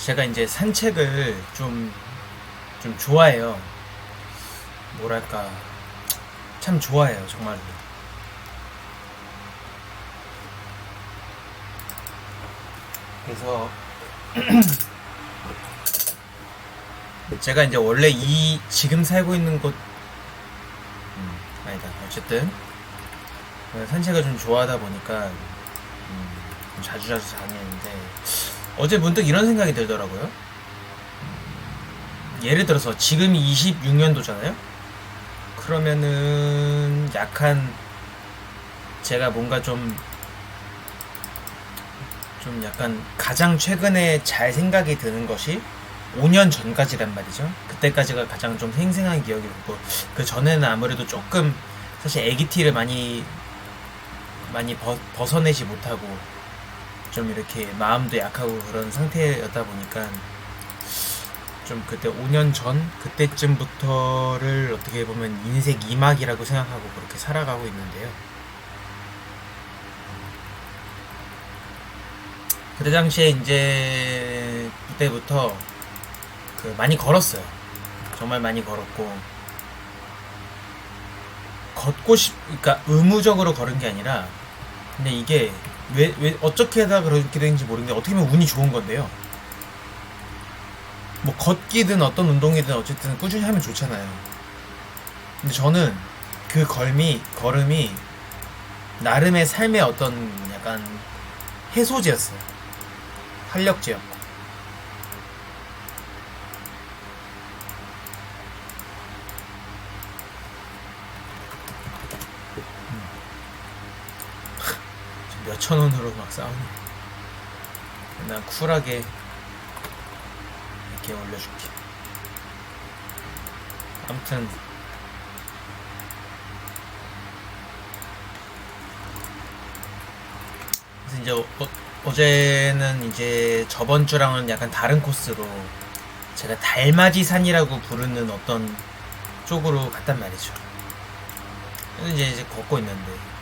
제가 이제 산책을 좀 좋아해요. 뭐랄까, 참 좋아해요, 정말로. 그래서, 제가 이제 원래 지금 살고 있는 곳, 아니다. 어쨌든, 산책을 좀 좋아하다 보니까, 좀 자주 다니는데, 어제 문득 이런 생각이 들더라고요. 예를 들어서 지금이 26년도잖아요? 그러면은 약간 제가 뭔가 좀 약간 가장 최근에 잘 생각이 드는 것이 5년 전까지란 말이죠. 그때까지가 가장 좀 생생한 기억이 있고, 그 전에는 아무래도 조금 사실 애기티를 많이 벗어내지 못하고 좀 이렇게 마음도 약하고 그런 상태였다 보니까 좀 그때 5년 전 그때쯤부터를 어떻게 보면 인생 2막이라고 생각하고 그렇게 살아가고 있는데요. 그때 당시에 이제 그때부터 많이 걸었어요. 정말 많이 걸었고, 그러니까 의무적으로 걸은 게 아니라 근데 이게 왜 어떻게 하다 그렇게 되는지 모르겠는데 어떻게 보면 운이 좋은 건데요. 뭐 걷기든 어떤 운동이든 어쨌든 꾸준히 하면 좋잖아요. 근데 저는 그 걸음이 나름의 삶의 어떤 약간 해소제였어요. 활력제였고. 몇천 원으로 막 싸우니. 난 쿨하게 이렇게 올려줄게. 아무튼 그래서 이제 어제는 이제 저번 주랑은 약간 다른 코스로 제가 달맞이 산이라고 부르는 어떤 쪽으로 갔단 말이죠. 그래서 이제 걷고 있는데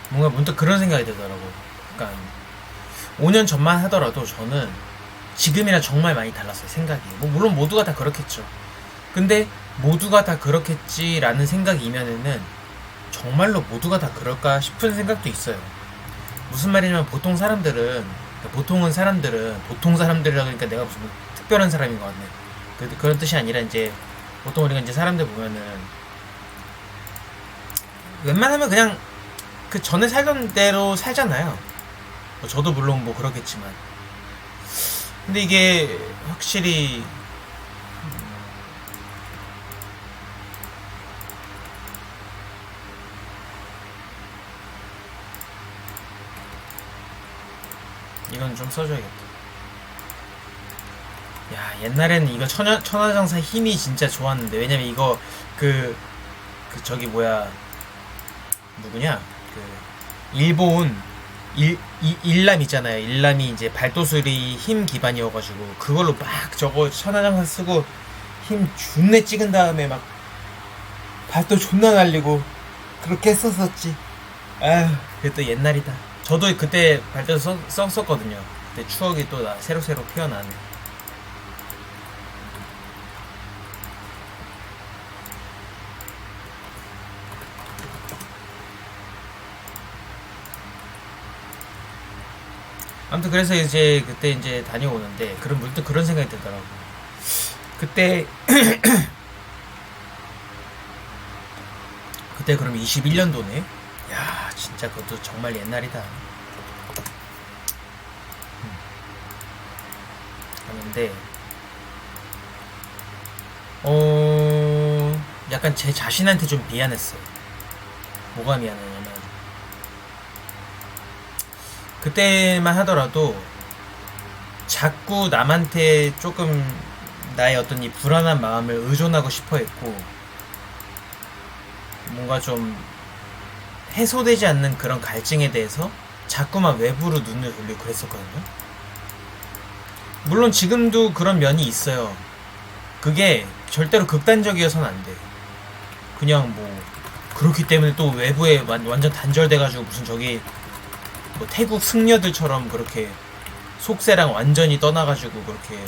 뭔가 문득 그런 생각이 들더라고. 그러니까 5년 전만 하더라도 저는 지금이랑 정말 많이 달랐어요. 생각이. 뭐 물론 모두가 다 그렇겠죠. 근데 모두가 다 그렇겠지라는 생각이면은 정말로 모두가 다 그럴까 싶은 생각도 있어요. 무슨 말이냐면 보통 사람들이라 그러니까 내가 무슨 특별한 사람인 것 같네. 그런 뜻이 아니라 이제 보통 우리가 이제 사람들 보면은 웬만하면 그냥 그 전에 살던 대로 살잖아요. 뭐 저도 물론 뭐 그렇겠지만. 근데 이게 확실히 이건 좀 써줘야겠다. 야, 옛날에는 이거 천하장사 힘이 진짜 좋았는데, 왜냐면 이거 저기 뭐야, 누구냐, 일본 일남 있잖아요. 일남이 이제 발도술이 힘 기반이어가지고 그걸로 막 저거 천하장사 쓰고 힘 존내 찍은 다음에 막 발도 존나 날리고 그렇게 했었었지. 아휴, 그게 또 옛날이다. 저도 그때 발도 썼었거든요. 그때 추억이 또 새로 피어나네. 아무튼 그래서 이제 그때 이제 다녀오는데 그런 문득 그런 생각이 들더라고. 그때 그때 그럼 21년도네. 야, 진짜 그것도 정말 옛날이다. 하는데 약간 제 자신한테 좀 미안했어요. 뭐가 미안하냐면 그때만 하더라도 자꾸 남한테 조금 나의 어떤 이 불안한 마음을 의존하고 싶어 했고, 뭔가 좀 해소되지 않는 그런 갈증에 대해서 자꾸만 외부로 눈을 돌리고 그랬었거든요. 물론 지금도 그런 면이 있어요. 그게 절대로 극단적이어서는 안 돼. 그냥 뭐 그렇기 때문에 또 외부에 완전 단절돼가지고 무슨 저기 뭐 태국 승려들처럼 그렇게 속세랑 완전히 떠나가지고 그렇게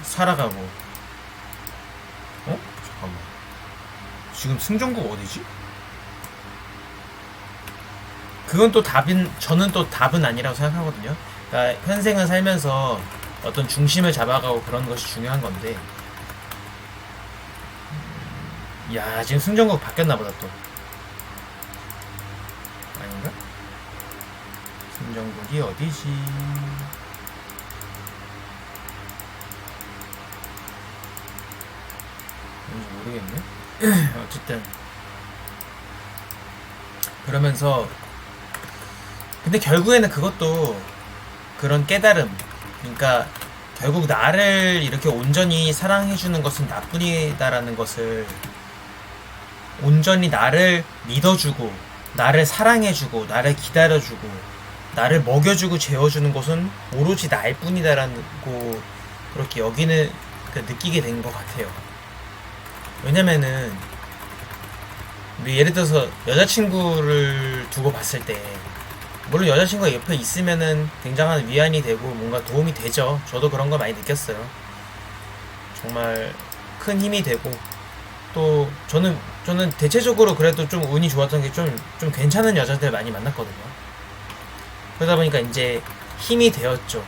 살아가고. 잠깐만, 지금 승전국 어디지? 그건 또 저는 또 답은 아니라고 생각하거든요. 그러니까 현생을 살면서 어떤 중심을 잡아가고 그런 것이 중요한 건데, 야, 지금 승전국 바뀌었나 보다 또. 아닌가? 승전국이 어디지? 뭔지 모르겠네. 어쨌든 그러면서, 근데 결국에는 그것도 그런 깨달음, 그러니까 결국 나를 이렇게 온전히 사랑해주는 것은 나뿐이다라는 것을, 온전히 나를 믿어주고 나를 사랑해주고 나를 기다려주고 나를 먹여주고 재워주는 것은 오로지 나일 뿐이다라고 그렇게 여기는 느끼게 된 것 같아요. 왜냐면은 예를 들어서 여자친구를 두고 봤을 때, 물론 여자친구가 옆에 있으면은 굉장한 위안이 되고 뭔가 도움이 되죠. 저도 그런 거 많이 느꼈어요. 정말 큰 힘이 되고, 또 저는 대체적으로 그래도 좀 운이 좋았던 게 좀 괜찮은 여자들 많이 만났거든요. 그러다 보니까 이제 힘이 되었죠.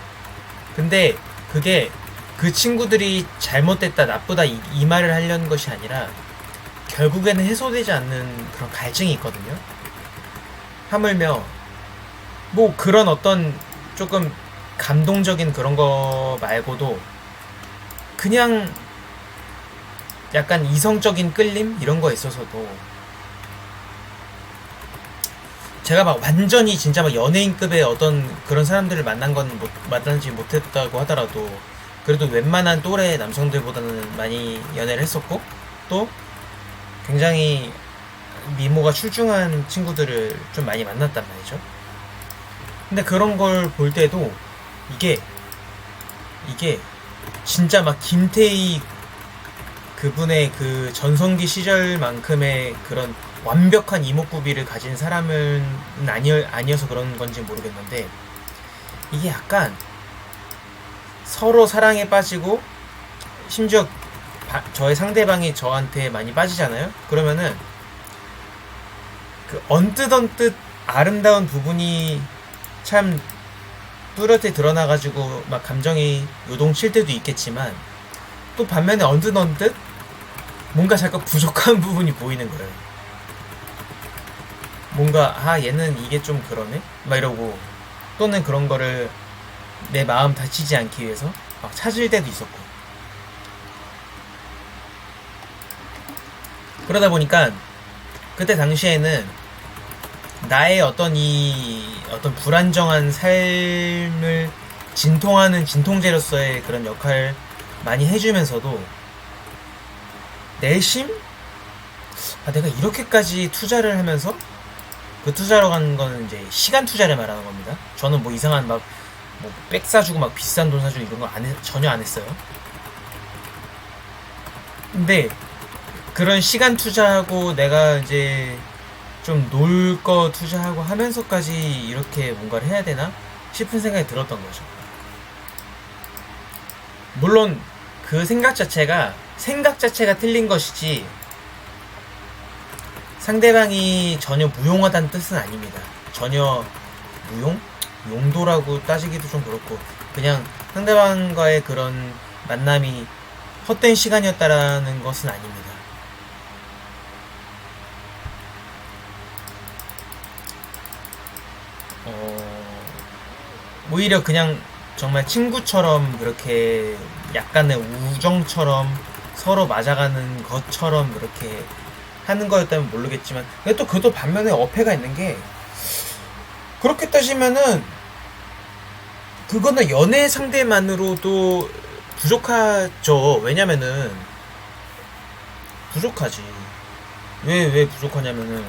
근데 그게 그 친구들이 잘못됐다 나쁘다 이 말을 하려는 것이 아니라, 결국에는 해소되지 않는 그런 갈증이 있거든요. 하물며 뭐 그런 어떤 조금 감동적인 그런 거 말고도 그냥 약간 이성적인 끌림 이런 거에 있어서도, 제가 막 완전히 진짜 막 연예인급의 어떤 그런 사람들을 만나지 못했다고 하더라도, 그래도 웬만한 또래 남성들보다는 많이 연애를 했었고, 또 굉장히 미모가 출중한 친구들을 좀 많이 만났단 말이죠. 근데 그런 걸 볼 때도 이게 진짜 막 김태희 그분의 그 전성기 시절만큼의 그런 완벽한 이목구비를 가진 사람은 아니어서 그런 건지 모르겠는데, 이게 약간 서로 사랑에 빠지고, 심지어 저의 상대방이 저한테 많이 빠지잖아요. 그러면은 그 언뜻 아름다운 부분이 참 뚜렷이 드러나가지고 막 감정이 요동칠 때도 있겠지만, 또 반면에 언뜻 뭔가 잠깐 부족한 부분이 보이는 거예요. 뭔가 얘는 이게 좀 그러네? 막 이러고, 또는 그런 거를 내 마음 다치지 않기 위해서 막 찾을 때도 있었고. 그러다 보니까 그때 당시에는 나의 어떤 불안정한 삶을 진통하는 진통제로서의 그런 역할을 많이 해주면서도, 내심 내가 이렇게까지 투자를 하면서, 그 투자로 가는 거는 이제 시간 투자를 말하는 겁니다. 저는 뭐 이상한 백 사주고 막 비싼 돈 사주고 이런 거 전혀 안 했어요. 근데 그런 시간 투자하고 내가 이제 좀 놀 거 투자하고 하면서까지 이렇게 뭔가를 해야 되나 싶은 생각이 들었던 거죠. 물론 그 생각 자체가 틀린 것이지, 상대방이 전혀 무용하다는 뜻은 아닙니다. 전혀 용도라고 따지기도 좀 그렇고, 그냥 상대방과의 그런 만남이 헛된 시간이었다라는 것은 아닙니다. 오히려 그냥 정말 친구처럼 그렇게 약간의 우정처럼 서로 맞아가는 것처럼 그렇게 하는 거였다면 모르겠지만, 근데 또 그것도 반면에 어폐가 있는 게, 그렇게 따지면은 그거는 연애 상대만으로도 부족하죠. 왜냐면은 부족하지. 왜 부족하냐면은,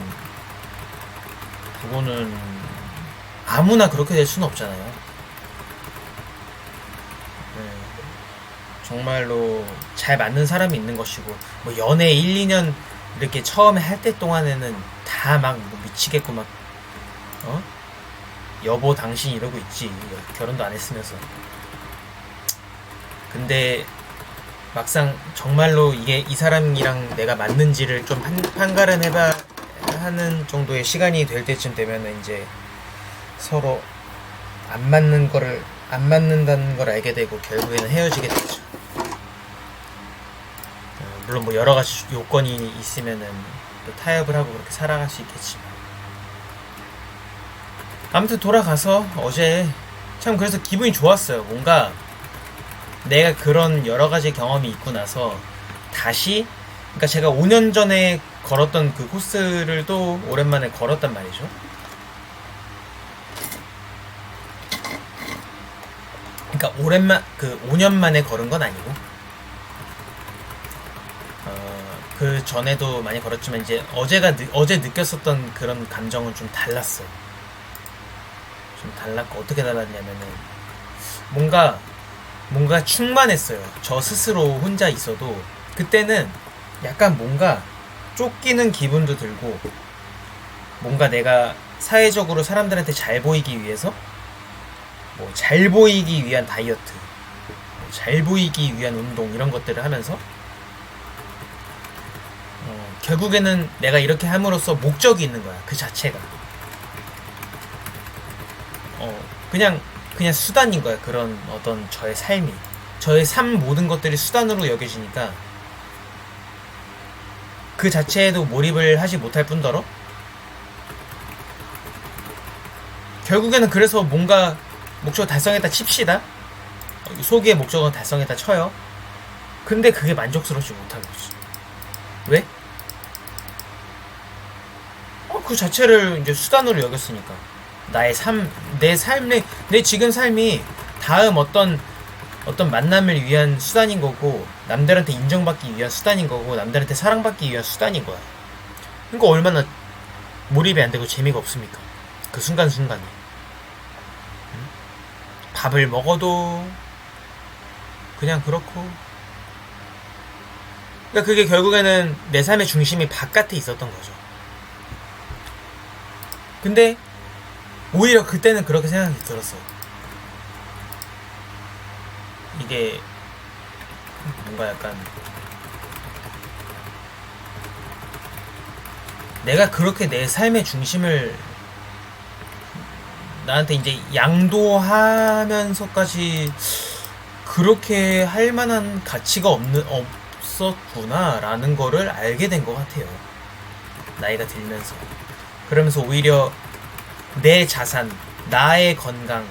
그거는 아무나 그렇게 될 수는 없잖아요. 네. 정말로 잘 맞는 사람이 있는 것이고, 뭐 연애 1, 2년 이렇게 처음에 할 때 동안에는 다 막 미치겠고 막 여보 당신 이러고 있지, 결혼도 안 했으면서. 근데 막상 정말로 이게 이 사람이랑 내가 맞는지를 좀 판가름 해봐 하는 정도의 시간이 될 때쯤 되면은 이제 서로 안 맞는다는 걸 알게 되고 결국에는 헤어지게 되죠. 물론 뭐 여러 가지 요건이 있으면은 또 타협을 하고 그렇게 살아갈 수 있겠지만. 아무튼 돌아가서 어제 참 그래서 기분이 좋았어요. 뭔가 내가 그런 여러 가지 경험이 있고 나서 다시, 그러니까 제가 5년 전에 걸었던 그 코스를 또 오랜만에 걸었단 말이죠. 그러니까 그 5년 만에 걸은 건 아니고, 그 전에도 많이 걸었지만 이제 어제 느꼈었던 그런 감정은 좀 달랐어요. 좀 달랐고, 어떻게 달랐냐면은 뭔가 충만했어요. 저 스스로 혼자 있어도 그때는 약간 뭔가 쫓기는 기분도 들고, 뭔가 내가 사회적으로 사람들한테 잘 보이기 위해서 뭐 잘 보이기 위한 다이어트, 뭐 잘 보이기 위한 운동, 이런 것들을 하면서 결국에는 내가 이렇게 함으로써 목적이 있는 거야. 그 자체가 그냥 수단인 거야. 그런 어떤 저의 삶 모든 것들이 수단으로 여겨지니까 그 자체에도 몰입을 하지 못할 뿐더러 결국에는, 그래서 뭔가 목적을 달성했다 칩시다. 소기의 목적은 달성했다 쳐요. 근데 그게 만족스럽지 못하고 있어. 왜? 그 자체를 이제 수단으로 여겼으니까. 내 지금 삶이 다음 어떤 만남을 위한 수단인 거고, 남들한테 인정받기 위한 수단인 거고, 남들한테 사랑받기 위한 수단인 거야. 그러니까 얼마나 몰입이 안 되고 재미가 없습니까? 그 순간순간이. 밥을 먹어도 그냥 그렇고. 그러니까 그게 결국에는 내 삶의 중심이 바깥에 있었던 거죠. 근데 오히려 그때는 그렇게 생각이 들었어요. 이게 뭔가 약간 내가 그렇게 내 삶의 중심을 나한테 이제 양도하면서까지 그렇게 할 만한 가치가 없었구나라는 거를 알게 된 것 같아요. 나이가 들면서. 그러면서 오히려 내 자산, 나의 건강,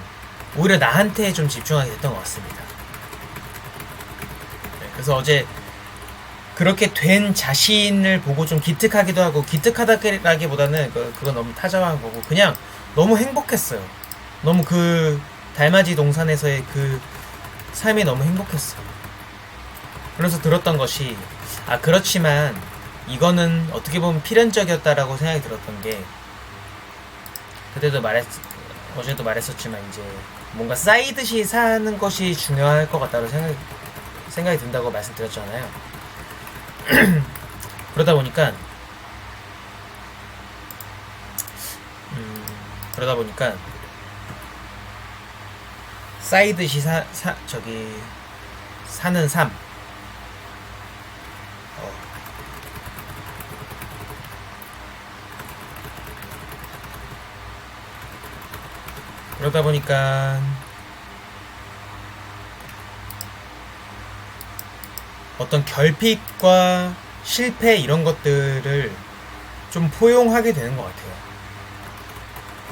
오히려 나한테 좀 집중하게 됐던 것 같습니다. 그래서 어제 그렇게 된 자신을 보고 좀 기특하기도 하고, 기특하다기보다는 그건 너무 타자한 거고, 그냥 너무 행복했어요. 너무 그 달맞이 동산에서의 그 삶이 너무 행복했어요. 그래서 들었던 것이, 그렇지만 이거는 어떻게 보면 필연적이었다라고 생각이 들었던 게, 어제도 말했었지만 이제 뭔가 쌓이듯이 사는 것이 중요할 것 같다고 생각이 든다고 말씀드렸잖아요. 그러다 보니까 쌓이듯이 사는 삶. 그러다 보니까 어떤 결핍과 실패 이런 것들을 좀 포용하게 되는 것 같아요.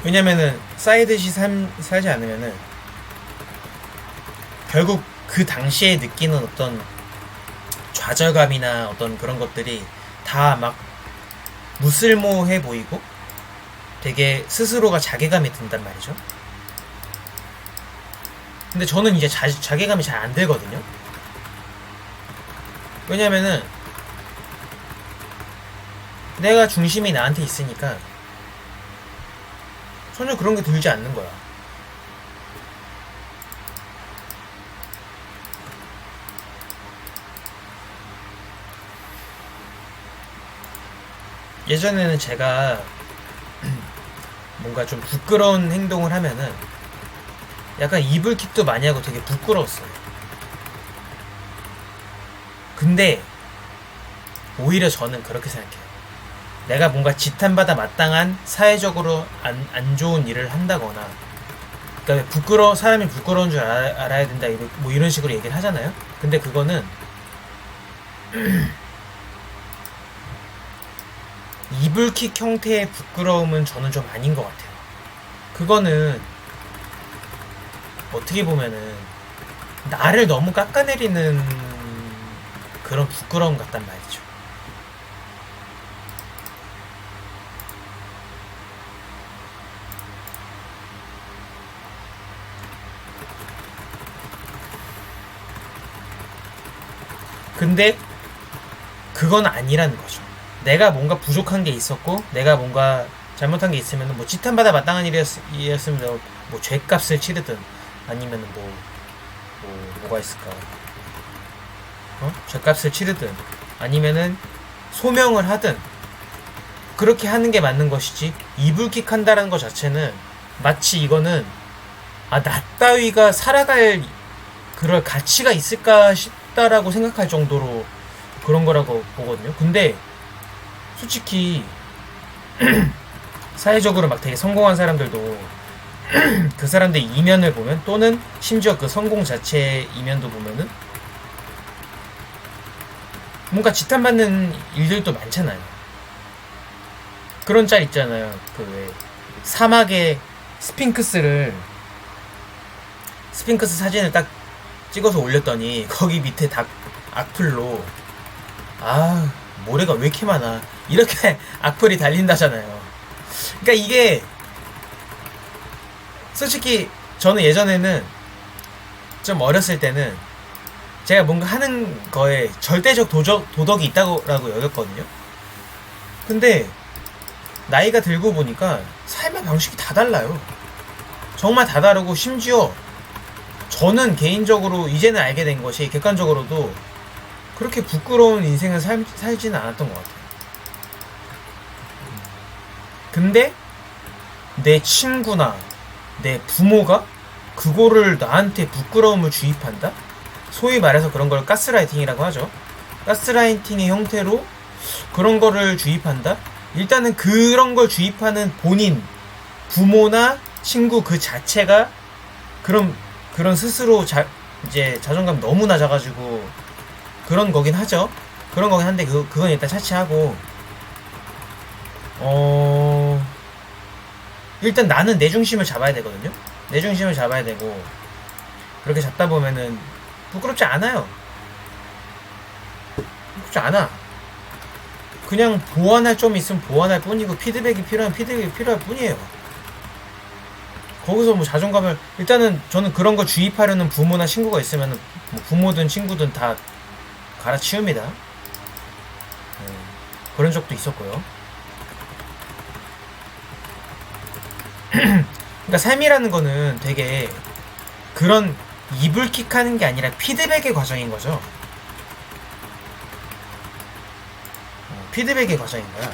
왜냐면은 쌓이듯이 살지 않으면은 결국 그 당시에 느끼는 어떤 좌절감이나 어떤 그런 것들이 다 막 무쓸모해 보이고 되게 스스로가 자괴감이 든단 말이죠. 근데 저는 이제 자괴감이 잘 안 들거든요. 왜냐면은 내가 중심이 나한테 있으니까 전혀 그런 게 들지 않는 거야. 예전에는 제가 뭔가 좀 부끄러운 행동을 하면은 약간 이불킥도 많이 하고 되게 부끄러웠어요. 근데 오히려 저는 그렇게 생각해요. 내가 뭔가 지탄받아 마땅한 사회적으로 안 좋은 일을 한다거나, 그러니까 사람이 부끄러운 줄 알아야 된다, 뭐 이런 식으로 얘기를 하잖아요. 근데 그거는 이불킥 형태의 부끄러움은 저는 좀 아닌 것 같아요. 그거는 어떻게 보면은 나를 너무 깎아내리는 그런 부끄러움 같단 말이죠. 근데 그건 아니라는 거죠. 내가 뭔가 부족한 게 있었고 내가 뭔가 잘못한 게 있으면 뭐 지탄받아 마땅한 일이었으면 뭐 죄값을 치르든 아니면 뭐가 있을까? 죄값을 치르든 아니면은 소명을 하든 그렇게 하는 게 맞는 것이지, 이불킥 한다라는 것 자체는 마치 이거는 나 따위가 살아갈 그럴 가치가 있을까 싶다라고 생각할 정도로 그런 거라고 보거든요. 근데 솔직히 사회적으로 막 되게 성공한 사람들도 그 사람들 이면을 보면, 또는 심지어 그 성공 자체의 이면도 보면은 뭔가 지탄받는 일들도 많잖아요. 그런 짤 있잖아요. 그 왜 사막에 스핑크스 사진을 딱 찍어서 올렸더니 거기 밑에 악플로 모래가 왜 이렇게 많아, 이렇게 악플이 달린다잖아요. 그러니까 이게 솔직히 저는 예전에는 좀 어렸을 때는 제가 뭔가 하는 거에 절대적 도덕이 있다고 여겼거든요. 근데 나이가 들고 보니까 삶의 방식이 다 달라요. 정말 다 다르고, 심지어 저는 개인적으로 이제는 알게 된 것이, 객관적으로도 그렇게 부끄러운 인생을 살지는 않았던 것 같아요. 근데 내 친구나 내 부모가 그거를 나한테 부끄러움을 주입한다? 소위 말해서 그런 걸 가스라이팅이라고 하죠. 가스라이팅의 형태로 그런 거를 주입한다? 일단은 그런 걸 주입하는 본인, 부모나 친구 그 자체가 그런 스스로 이제 자존감 너무 낮아가지고 그런 거긴 하죠. 그런 거긴 한데 그건 일단 차치하고, 일단 나는 내 중심을 잡아야 되거든요. 내 중심을 잡아야 되고, 그렇게 잡다 보면은 부끄럽지 않아요. 부끄럽지 않아. 그냥 보완할 점이 있으면 보완할 뿐이고, 피드백이 필요할 뿐이에요. 거기서 뭐 자존감을, 일단은 저는 그런 거 주입하려는 부모나 친구가 있으면 뭐 부모든 친구든 다 갈아치웁니다. 그런 적도 있었고요. 그러니까 삶이라는 거는 되게 그런 이불킥하는 게 아니라 피드백의 과정인 거죠. 피드백의 과정인 거야.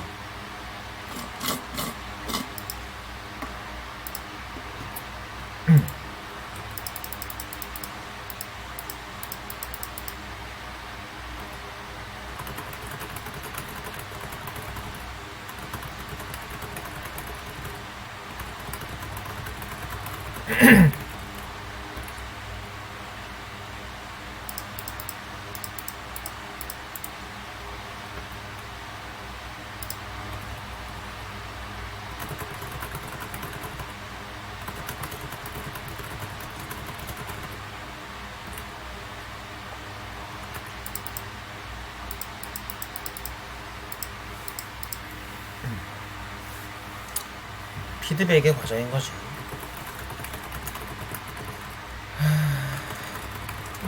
피드백의 과정인 거지.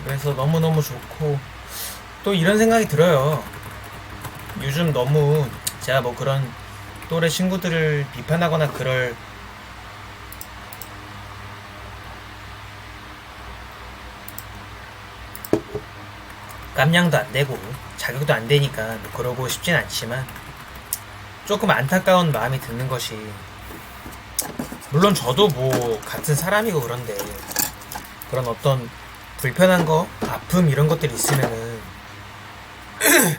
그래서 너무너무 좋고, 또 이런 생각이 들어요. 요즘 너무 제가 뭐 그런 또래 친구들을 비판하거나 그럴 깜냥도 안 되고 자격도 안 되니까 뭐 그러고 싶진 않지만, 조금 안타까운 마음이 드는 것이, 물론 저도 뭐 같은 사람이고 그런데 그런 어떤 불편한 거, 아픔 이런 것들이 있으면은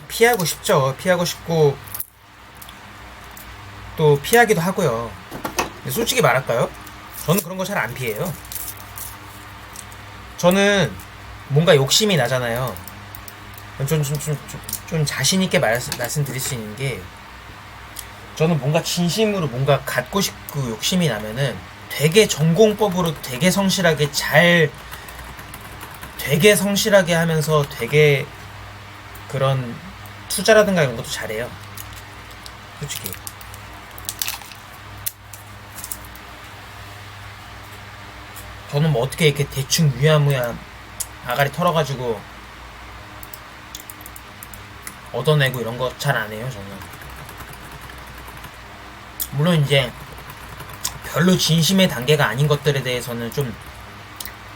피하고 싶죠. 피하고 싶고 또 피하기도 하고요. 근데 솔직히 말할까요? 저는 그런 거 잘 안 피해요. 저는 뭔가 욕심이 나잖아요. 좀 자신있게 말씀드릴 수 있는 게, 저는 뭔가 진심으로 뭔가 갖고 싶고 욕심이 나면은 되게 전공법으로 되게 성실하게 되게 성실하게 하면서 되게 그런 투자라든가 이런 것도 잘해요. 솔직히. 저는 뭐 어떻게 이렇게 대충 유야무야 아가리 털어가지고 얻어내고 이런 거 잘 안 해요, 저는. 물론 이제 별로 진심의 단계가 아닌 것들에 대해서는 좀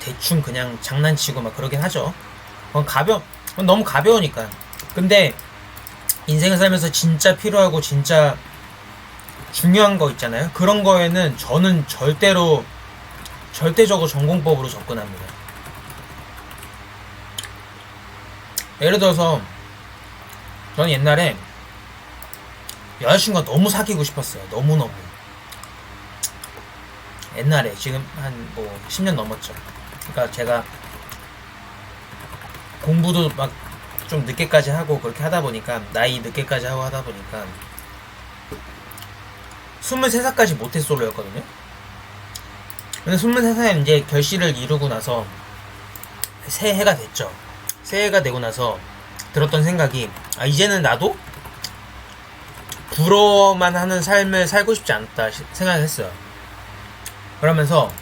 대충 그냥 장난치고 막 그러긴 하죠. 그건 너무 가벼우니까. 근데 인생을 살면서 진짜 필요하고 진짜 중요한 거 있잖아요. 그런 거에는 저는 절대적으로 전공법으로 접근합니다. 예를 들어서 저는 옛날에 여자친구가 너무 사귀고 싶었어요. 너무너무. 옛날에, 지금 한 뭐 10년 넘었죠. 그러니까 제가 공부도 막 좀 늦게까지 하고 그렇게 하다 보니까, 나이 늦게까지 하고 하다 보니까 23살까지 모태솔로였거든요. 근데 23살에 이제 결실을 이루고 나서 새해가 됐죠. 새해가 되고 나서 들었던 생각이, 이제는 나도 부러워만 하는 삶을 살고 싶지 않다 생각을 했어요. 그러면서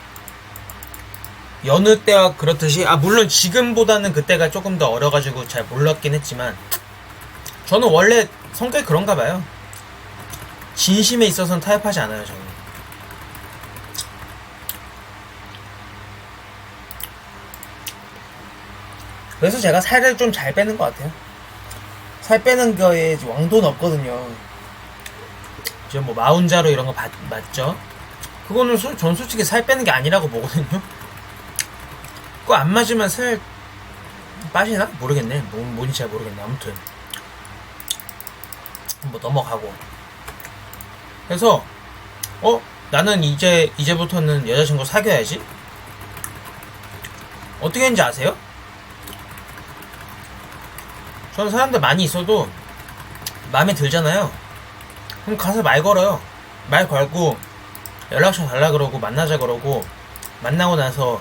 여느 때와 그렇듯이, 물론 지금보다는 그때가 조금 더 어려가지고 잘 몰랐긴 했지만, 저는 원래 성격이 그런가 봐요. 진심에 있어서는 타협하지 않아요, 저는. 그래서 제가 살을 좀 잘 빼는 것 같아요. 살 빼는 거에 왕도는 없거든요. 지금 뭐 마운자로 이런 거 맞죠? 그거는 전 솔직히 살 빼는 게 아니라고 보거든요. 그거 안 맞으면 살 빠지나? 모르겠네. 뭔지 잘 모르겠네. 아무튼 뭐 넘어가고. 그래서 나는 이제부터는 여자친구 사귀어야지. 어떻게 했는지 아세요? 저는 사람들 많이 있어도 마음에 들잖아요. 그럼 가서 말 걸어요. 말 걸고 연락처 달라 그러고 만나자 그러고, 만나고 나서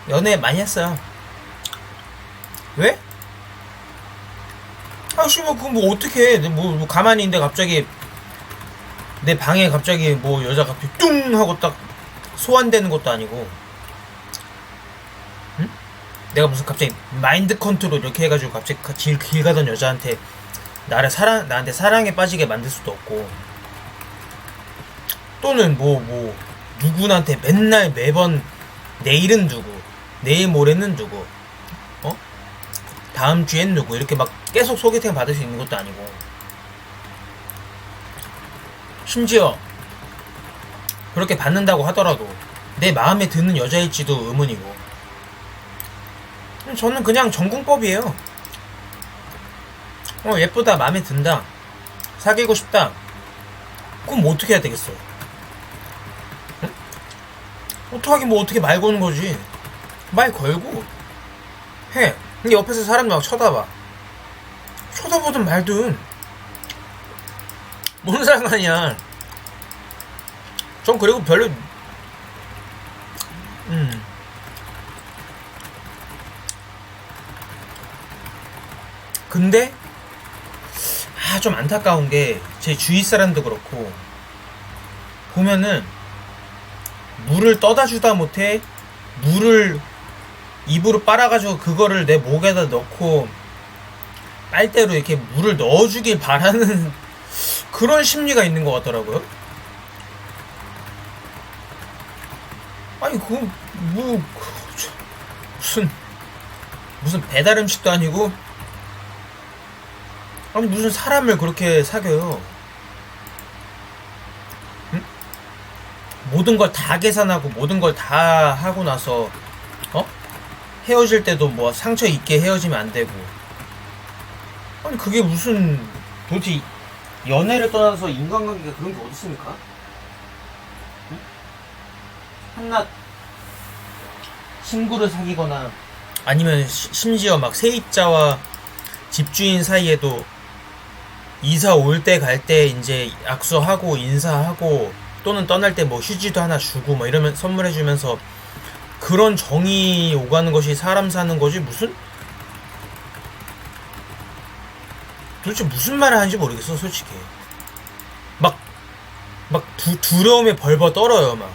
연애 많이 했어요. 왜? 그거 뭐 어떻게 해. 뭐 가만히 있는데 갑자기 내 방에 갑자기 뭐 여자가 뚱 하고 딱 소환되는 것도 아니고, 응? 내가 무슨 갑자기 마인드 컨트롤 이렇게 해가지고 갑자기 길 가던 여자한테 나한테 사랑에 빠지게 만들 수도 없고, 또는 누구한테 맨날 매번 내일은 누구, 내일 모레는 누구, 다음 주엔 누구, 이렇게 막 계속 소개팅 받을 수 있는 것도 아니고, 심지어 그렇게 받는다고 하더라도 내 마음에 드는 여자일지도 의문이고. 저는 그냥 전공법이에요. 예쁘다, 마음에 든다, 사귀고 싶다, 그럼 뭐 어떻게 해야 되겠어? 응? 어떻게 말 거는 거지. 말 걸고 해. 근데 옆에서 사람들 막 쳐다보든 말든 뭔 상관이야. 전 그리고 별로 근데 좀 안타까운 게, 제 주위 사람도 그렇고 보면은 물을 떠다 주다 못해 물을 입으로 빨아가지고 그거를 내 목에다 넣고 빨대로 이렇게 물을 넣어주길 바라는 그런 심리가 있는 것 같더라고요. 그거 무슨 배달 음식도 아니고, 무슨 사람을 그렇게 사귀어요. 모든 걸 다 계산하고 모든 걸 다 하고 나서 헤어질 때도 뭐 상처 있게 헤어지면 안 되고. 아니 그게 무슨 도대체 연애를 떠나서 인간관계가 그런 게 어디 있습니까? 응? 한낱 친구를 사귀거나 아니면 심지어 막 세입자와 집주인 사이에도 이사 올 때 갈 때 이제 악수하고 인사하고 또는 떠날 때 뭐 휴지도 하나 주고 뭐 이러면 선물해 주면서 그런 정이 오가는 것이 사람 사는 거지 무슨 도대체 무슨 말을 하는지 모르겠어 솔직히. 막 두려움에 벌벌 떨어요. 막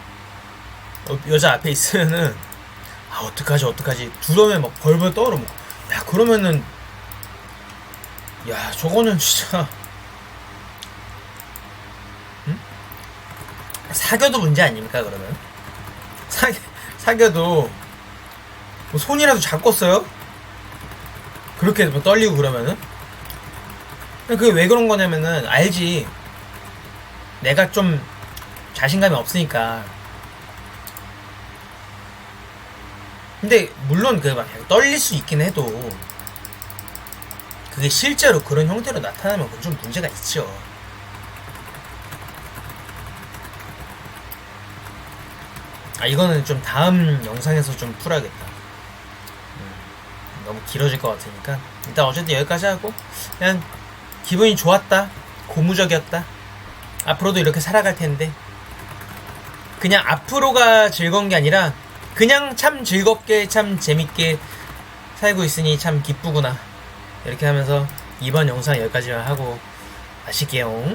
여자 앞에 있으면은 아 어떡하지 두려움에 막 벌벌 떨어. 야 그러면은 야 저거는 진짜 응? 사겨도 문제 아닙니까 그러면? 사겨도 뭐 손이라도 잡고 써요? 그렇게 뭐 떨리고 그러면은? 그게 왜 그런 거냐면은 알지. 내가 좀 자신감이 없으니까. 근데 물론 그 막 떨릴 수 있긴 해도 그게 실제로 그런 형태로 나타나면 그건 좀 문제가 있죠. 아 이거는 좀 다음 영상에서 좀 풀어야겠다. 너무 길어질 것 같으니까 일단 어쨌든 여기까지 하고 그냥 기분이 좋았다, 고무적이었다, 앞으로도 이렇게 살아갈 텐데 그냥 앞으로가 즐거운 게 아니라 그냥 참 즐겁게 참 재밌게 살고 있으니 참 기쁘구나 이렇게 하면서 이번 영상 여기까지만 하고 마실게요.